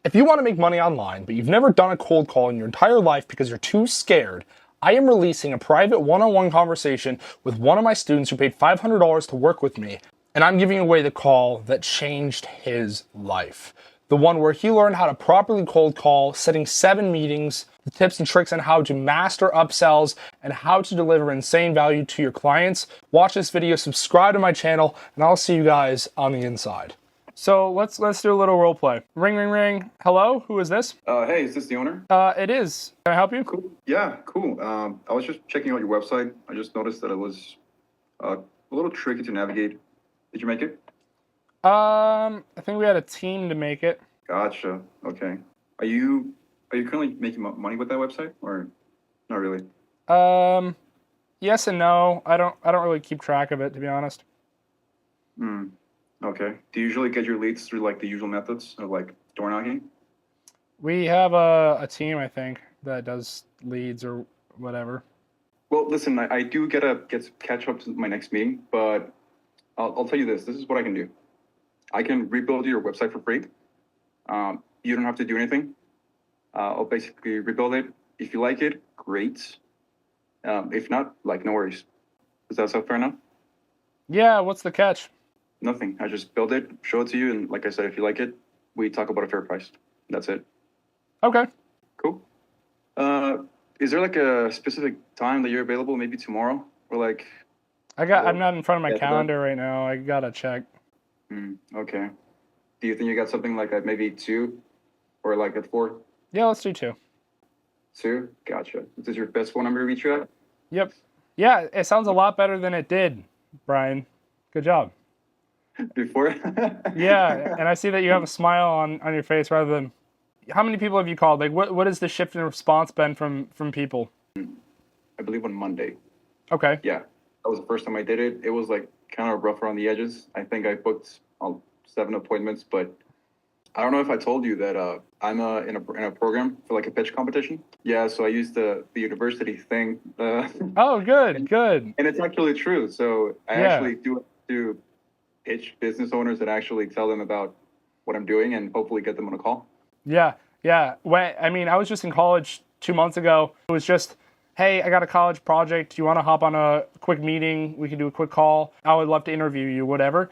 If you want to make money online, but you've never done a cold call in your entire life because you're too scared, I am releasing a private one-on-one conversation with one of my students who paid $500 to work with me, and I'm giving away the call that changed his life. The one where he learned how to properly cold call, setting 7 meetings, the tips and tricks on how to master upsells, and how to deliver insane value to your clients. Watch this video, subscribe to my channel, and I'll see you guys on the inside. So let's do a little role play. Ring, ring, ring. Hello, who is this? Hey, is this the owner? It is. Can I help you? Cool. Yeah, cool. I was just checking out your website. I just noticed that it was a little tricky to navigate. Did you make it? I think we had a team to make it. Gotcha. Okay. Are you currently making money with that website, or not really? Yes and no. I don't really keep track of it, to be honest. Okay. Do you usually get your leads through like the usual methods of like door knocking? We have a team, I think, that does leads or whatever. Well, listen, I do get to catch up to my next meeting, but I'll tell you this. This is what I can do. I can rebuild your website for free. You don't have to do anything. I'll basically rebuild it. If you like it, great. If not, like, no worries. Does that sound fair enough? Yeah, what's the catch? Nothing. I just build it, show it to you, and like I said, if you like it, we talk about a fair price. That's it. Okay. Cool. Is there like a specific time that you're available? Maybe tomorrow, or like? I'm not in front of my calendar right now. I gotta check. Okay. Do you think you got something like at maybe 2, or like at 4? Yeah, let's do 2. 2? Gotcha. Is this your best phone number to reach you at? Yep. Yeah, it sounds a lot better than it did, Brian. Good job. Before? Yeah, and I see that you have a smile on your face rather than... How many people have you called? Like, what has the shift in response been from people? I believe on Monday. Okay. Yeah, that was the first time I did it. It was like kind of rough around the edges. I think I booked 7 appointments, but I don't know if I told you that I'm in a program for like a pitch competition. Yeah, so I used the university thing. Oh, good. And it's actually true. So I actually do pitch business owners and actually tell them about what I'm doing and hopefully get them on a call. Yeah. I was just in college 2 months ago. It was just, hey, I got a college project. Do you want to hop on a quick meeting? We can do a quick call. I would love to interview you, whatever.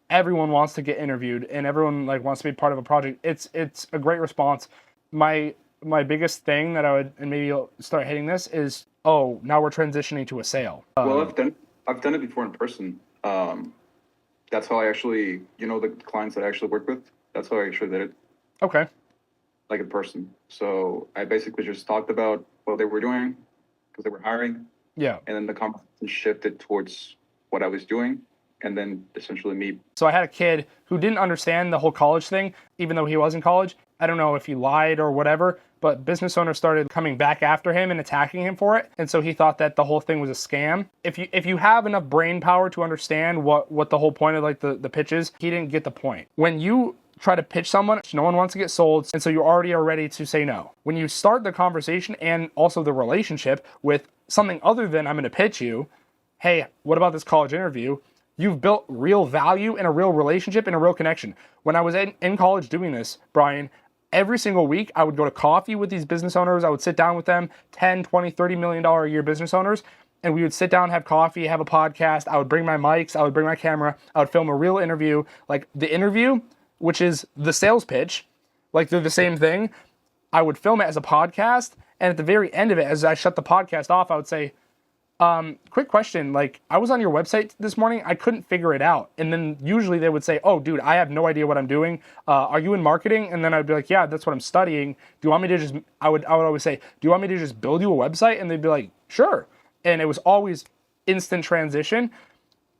Everyone wants to get interviewed and everyone like wants to be part of a project. It's a great response. My biggest thing that I would, and maybe you'll start hitting this, is, oh, now we're transitioning to a sale. Well, I've done it before in person. That's how I actually, the clients that I actually work with, that's how I actually did it. Okay. Like in person. So I basically just talked about what they were doing because they were hiring. Yeah. And then the conversation shifted towards what I was doing and then essentially me. So I had a kid who didn't understand the whole college thing, even though he was in college. I don't know if he lied or whatever, but business owners started coming back after him and attacking him for it. And so he thought that the whole thing was a scam. If you have enough brain power to understand what the whole point of like the pitch is, he didn't get the point. When you try to pitch someone, no one wants to get sold, and so you already are ready to say no. When you start the conversation and also the relationship with something other than I'm going to pitch you, hey, what about this college interview? You've built real value and a real relationship and a real connection. When I was in college doing this, Brian, every single week I would go to coffee with these business owners. I would sit down with them, 10, 20, $30 million a year business owners, and we would sit down, have coffee, have a podcast. I would bring my mics, I would bring my camera, I would film a real interview. Like the interview, which is the sales pitch, like they're the same thing. I would film it as a podcast, and at the very end of it, as I shut the podcast off, I would say, quick question, like I was on your website this morning, I couldn't figure it out. And then usually they would say, oh dude, I have no idea what I'm doing. Are you in marketing? And then I'd be like, yeah, that's what I'm studying. Do you want me to just, I would always say, do you want me to just build you a website? And they'd be like, sure. And it was always instant transition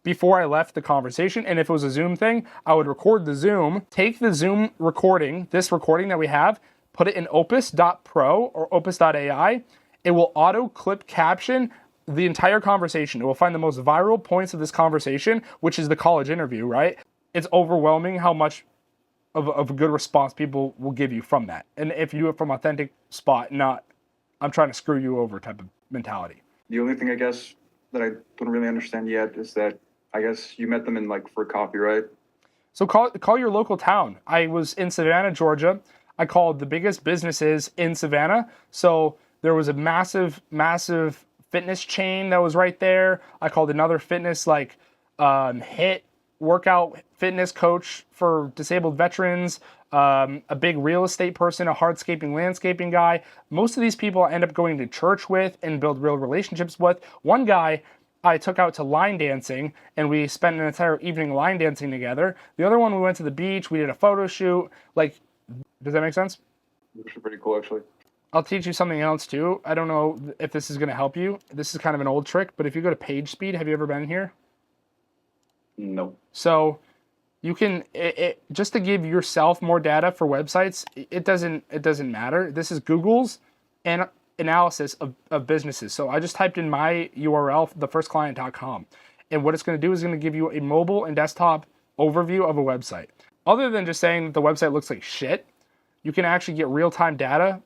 before I left the conversation. And if it was a Zoom thing, I would record the Zoom, take the Zoom recording, this recording that we have, put it in opus.pro or opus.ai. It will auto clip caption the entire conversation. It will find the most viral points of this conversation, which is the college interview, right? It's overwhelming how much of a good response people will give you from that. And if you do it from authentic spot, not I'm trying to screw you over type of mentality. The only thing I guess that I don't really understand yet is that I guess you met them in like for coffee, right? So call your local town. I was in Savannah, Georgia. I called the biggest businesses in Savannah. So there was a massive fitness chain that was right there. I called another fitness like HIT workout fitness coach for disabled veterans, a big real estate person, a hardscaping landscaping guy. Most of these people I end up going to church with and build real relationships with. One guy I took out to line dancing, and we spent an entire evening line dancing together. The other one, we went to the beach, we did a photo shoot. Like, does that make sense? Which is pretty cool, actually. I'll teach you something else too. I don't know if this is going to help you. This is kind of an old trick, but if you go to PageSpeed, have you ever been here? No. So you can just to give yourself more data for websites. It doesn't matter. This is Google's analysis of businesses. So I just typed in my URL, thefirstclient.com, and what it's going to do is going to give you a mobile and desktop overview of a website. Other than just saying that the website looks like shit, you can actually get real-time data.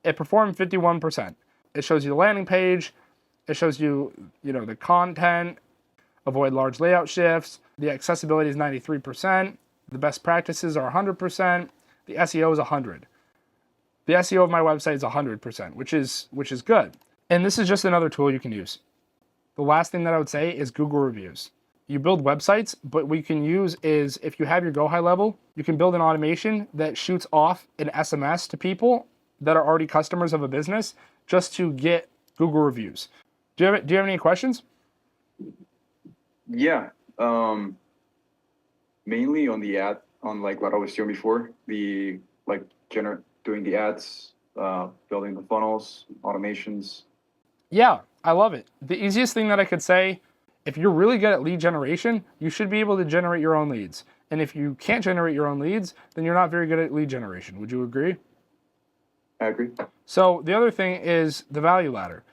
It performed 51%. It shows you the landing page. It shows you, the content. Avoid large layout shifts. The accessibility is 93%. The best practices are 100%. The SEO is 100. The SEO of my website is 100%, which is good. And this is just another tool you can use. The last thing that I would say is Google reviews. You build websites, but what you can use is, if you have your Go High level, you can build an automation that shoots off an SMS to people that are already customers of a business just to get Google reviews. Do you have any questions? Yeah. Mainly on the ad, on like what I was doing before, the like doing the ads, building the funnels, automations. Yeah, I love it. The easiest thing that I could say, if you're really good at lead generation, you should be able to generate your own leads. And if you can't generate your own leads, then you're not very good at lead generation. Would you agree? I agree. So the other thing is the value ladder.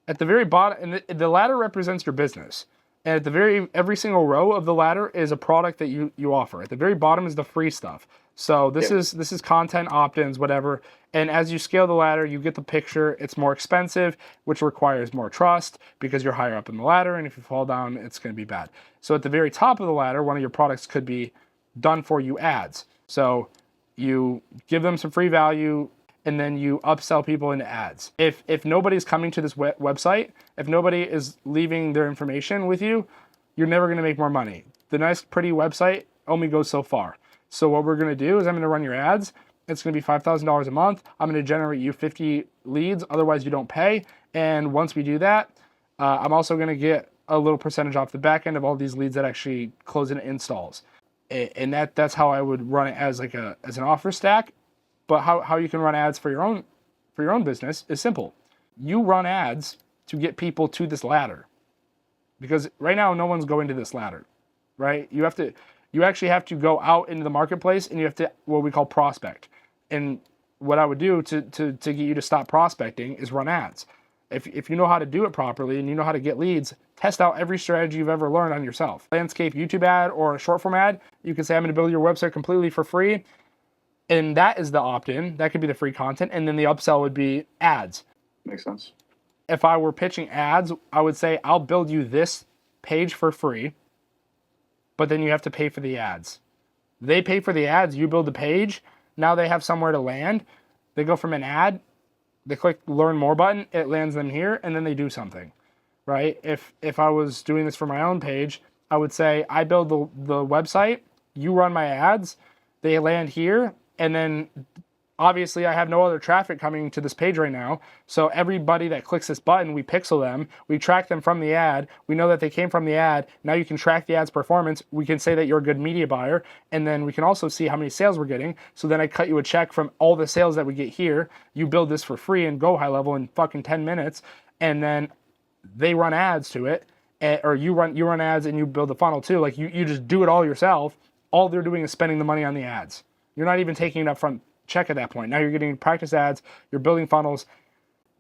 At the very bottom, and the ladder represents your business. And at the every single row of the ladder is a product that you offer. At the very bottom is the free stuff. So this is content, opt-ins, whatever. And as you scale the ladder, you get the picture. It's more expensive, which requires more trust because you're higher up in the ladder. And if you fall down, it's going to be bad. So at the very top of the ladder, one of your products could be done for you ads. So you give them some free value, and then you upsell people into ads. If nobody's coming to this website, if nobody is leaving their information with you, you're never going to make more money. The nice, pretty website only goes so far. So what we're going to do is I'm going to run your ads. It's going to be $5,000 a month. I'm going to generate you 50 leads. Otherwise, you don't pay. And once we do that, I'm also going to get a little percentage off the back end of all these leads that actually close into installs. And that's how I would run it as an offer stack. But how you can run ads for your own business is simple. You run ads to get people to this ladder, because right now no one's going to this ladder, right? You actually have to go out into the marketplace, and you have to what we call prospect. And what I would do to get you to stop prospecting is run ads. If you know how to do it properly and you know how to get leads, test out every strategy you've ever learned on yourself. Landscape YouTube ad or a short form ad, you can say I'm going to build your website completely for free. And that is the opt-in. That could be the free content. And then the upsell would be ads. Makes sense. If I were pitching ads, I would say I'll build you this page for free, but then you have to pay for the ads. They pay for the ads, you build the page. Now they have somewhere to land. They go from an ad, they click learn more button, it lands them here, and then they do something, right? If I was doing this for my own page, I would say I build the website, you run my ads, they land here, and then obviously I have no other traffic coming to this page right now. So everybody that clicks this button, we pixel them, we track them from the ad, we know that they came from the ad. Now you can track the ad's performance. We can say that you're a good media buyer, and then we can also see how many sales we're getting. So then I cut you a check from all the sales that we get here. You build this for free and go high level in fucking 10 minutes, and then they run ads to it, or you run ads and you build the funnel too. Like you just do it all yourself. All they're doing is spending the money on the ads. You're not even taking an upfront check at that point. Now you're getting practice ads, you're building funnels.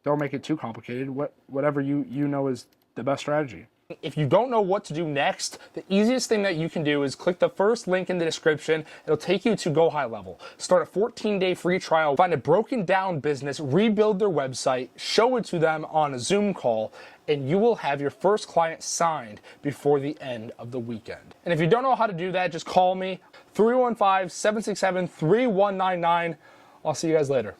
Don't make it too complicated. Whatever you know is the best strategy. If you don't know what to do next, the easiest thing that you can do is click the first link in the description. It'll take you to Go High Level. Start a 14-day free trial, find a broken down business, rebuild their website, show it to them on a Zoom call, and you will have your first client signed before the end of the weekend. And if you don't know how to do that, just call me, 315-767-3199. I'll see you guys later.